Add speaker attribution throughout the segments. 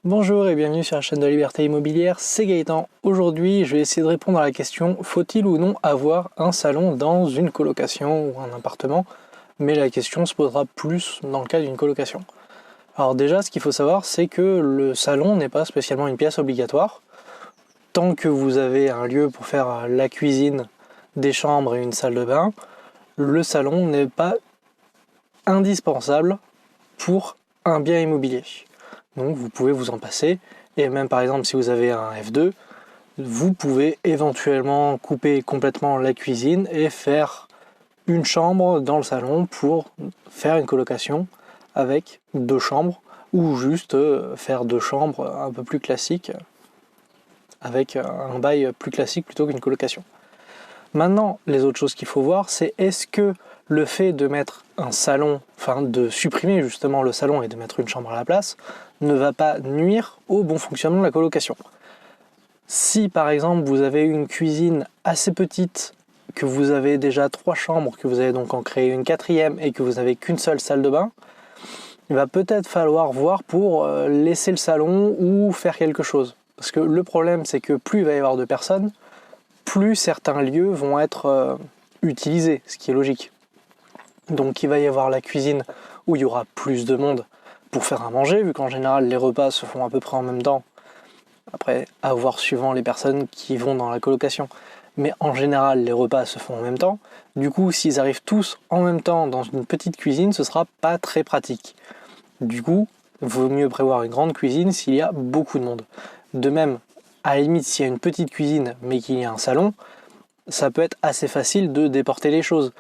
Speaker 1: Bonjour et bienvenue sur la chaîne de la Liberté Immobilière, c'est Gaëtan. Aujourd'hui, je vais essayer de répondre à la question: faut-il ou non avoir un salon dans une colocation ou un appartement? Mais la question se posera plus dans le cas d'une colocation. Alors déjà, ce qu'il faut savoir, c'est que le salon n'est pas spécialement une pièce obligatoire. Tant que vous avez un lieu pour faire la cuisine, des chambres et une salle de bain, le salon n'est pas indispensable pour un bien immobilier. Donc vous pouvez vous en passer, et même par exemple si vous avez un F2, vous pouvez éventuellement couper complètement la cuisine et faire une chambre dans le salon pour faire une colocation avec 2 chambres, ou juste faire 2 chambres un peu plus classiques, avec un bail plus classique plutôt qu'une colocation. Maintenant, les autres choses qu'il faut voir, c'est est-ce que le fait de mettre un salon, enfin de supprimer justement le salon et de mettre une chambre à la place, ne va pas nuire au bon fonctionnement de la colocation. Si par exemple vous avez une cuisine assez petite, que vous avez déjà 3 chambres, que vous allez donc en créer une 4e et que vous n'avez qu'une seule salle de bain, il va peut-être falloir voir pour laisser le salon ou faire quelque chose. Parce que le problème, c'est que plus il va y avoir de personnes, plus certains lieux vont être utilisés, ce qui est logique. Donc il va y avoir la cuisine où il y aura plus de monde pour faire à manger, vu qu'en général les repas se font à peu près en même temps. Après, à voir suivant les personnes qui vont dans la colocation. Mais en général, les repas se font en même temps. Du coup, s'ils arrivent tous en même temps dans une petite cuisine, ce sera pas très pratique. Du coup, il vaut mieux prévoir une grande cuisine s'il y a beaucoup de monde. De même, à la limite, s'il y a une petite cuisine mais qu'il y a un salon, ça peut être assez facile de déporter les choses.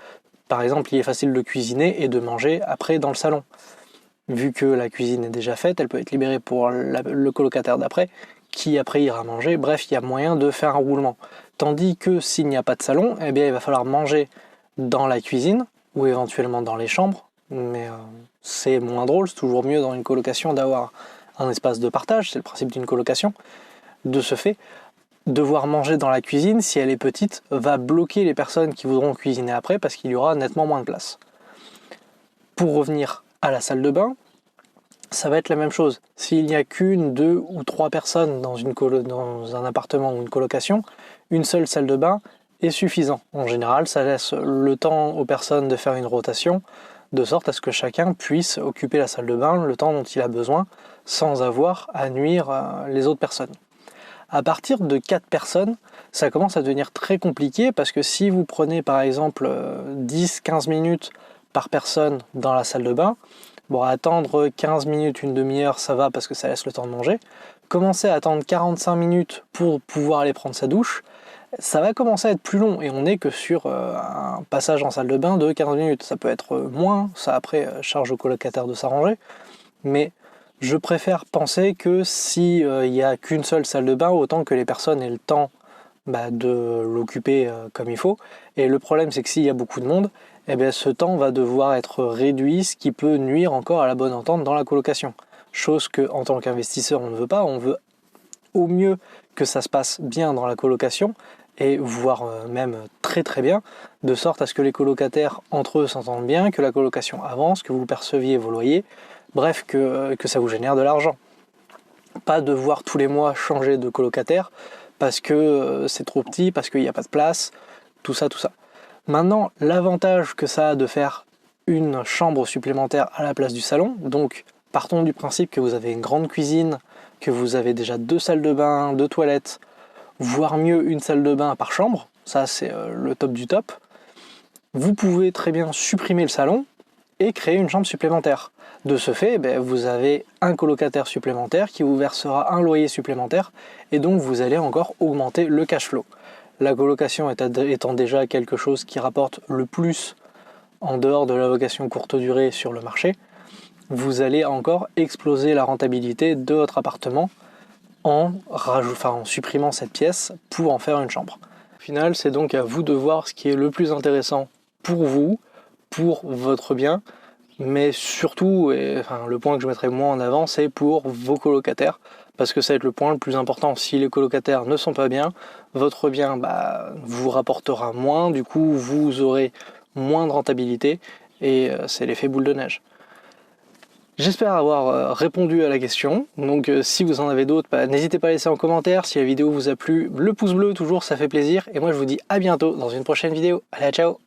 Speaker 1: Par exemple, il est facile de cuisiner et de manger après dans le salon. Vu que la cuisine est déjà faite, elle peut être libérée pour le colocataire d'après, qui après ira manger. Bref, il y a moyen de faire un roulement. Tandis que s'il n'y a pas de salon, eh bien, il va falloir manger dans la cuisine ou éventuellement dans les chambres. Mais c'est moins drôle, c'est toujours mieux dans une colocation d'avoir un espace de partage, c'est le principe d'une colocation. De ce fait, devoir manger dans la cuisine, si elle est petite, va bloquer les personnes qui voudront cuisiner après parce qu'il y aura nettement moins de place. Pour revenir à la salle de bain, ça va être la même chose. S'il n'y a qu'une, 2 ou 3 personnes dans un appartement ou une colocation, une seule salle de bain est suffisant. En général, ça laisse le temps aux personnes de faire une rotation, de sorte à ce que chacun puisse occuper la salle de bain le temps dont il a besoin, sans avoir à nuire les autres personnes. À partir de 4 personnes, ça commence à devenir très compliqué parce que si vous prenez par exemple 10-15 minutes par personne dans la salle de bain, bon, attendre 15 minutes, une demi-heure, ça va parce que ça laisse le temps de manger. Commencer à attendre 45 minutes pour pouvoir aller prendre sa douche, ça va commencer à être plus long et on n'est que sur un passage en salle de bain de 15 minutes. Ça peut être moins, ça après charge au colocataire de s'arranger, mais je préfère penser que si il n'y a qu'une seule salle de bain, autant que les personnes aient le temps de l'occuper comme il faut. Et le problème, c'est que s'il y a beaucoup de monde, eh bien, ce temps va devoir être réduit, ce qui peut nuire encore à la bonne entente dans la colocation. Chose que, en tant qu'investisseur, on ne veut pas. On veut au mieux que ça se passe bien dans la colocation, et voire même très très bien, de sorte à ce que les colocataires entre eux s'entendent bien, que la colocation avance, que vous perceviez vos loyers, bref, que ça vous génère de l'argent. Pas devoir tous les mois changer de colocataire parce que c'est trop petit, parce qu'il n'y a pas de place, tout ça. Maintenant, l'avantage que ça a de faire une chambre supplémentaire à la place du salon, donc partons du principe que vous avez une grande cuisine, que vous avez déjà 2 salles de bain, 2 toilettes, voire mieux une salle de bain par chambre, ça c'est le top du top. Vous pouvez très bien supprimer le salon et créer une chambre supplémentaire. De ce fait, vous avez un colocataire supplémentaire qui vous versera un loyer supplémentaire et donc vous allez encore augmenter le cash flow. La colocation étant déjà quelque chose qui rapporte le plus en dehors de la location courte durée sur le marché, vous allez encore exploser la rentabilité de votre appartement en supprimant cette pièce pour en faire une chambre. Au final, c'est donc à vous de voir ce qui est le plus intéressant pour vous, pour votre bien, mais surtout, le point que je mettrai moins en avant, c'est pour vos colocataires, parce que ça va être le point le plus important. Si les colocataires ne sont pas bien, votre bien vous rapportera moins, du coup vous aurez moins de rentabilité, et c'est l'effet boule de neige. J'espère avoir répondu à la question, donc si vous en avez d'autres, n'hésitez pas à laisser en commentaire. Si la vidéo vous a plu, le pouce bleu toujours, ça fait plaisir. Et moi je vous dis à bientôt dans une prochaine vidéo. Allez, ciao!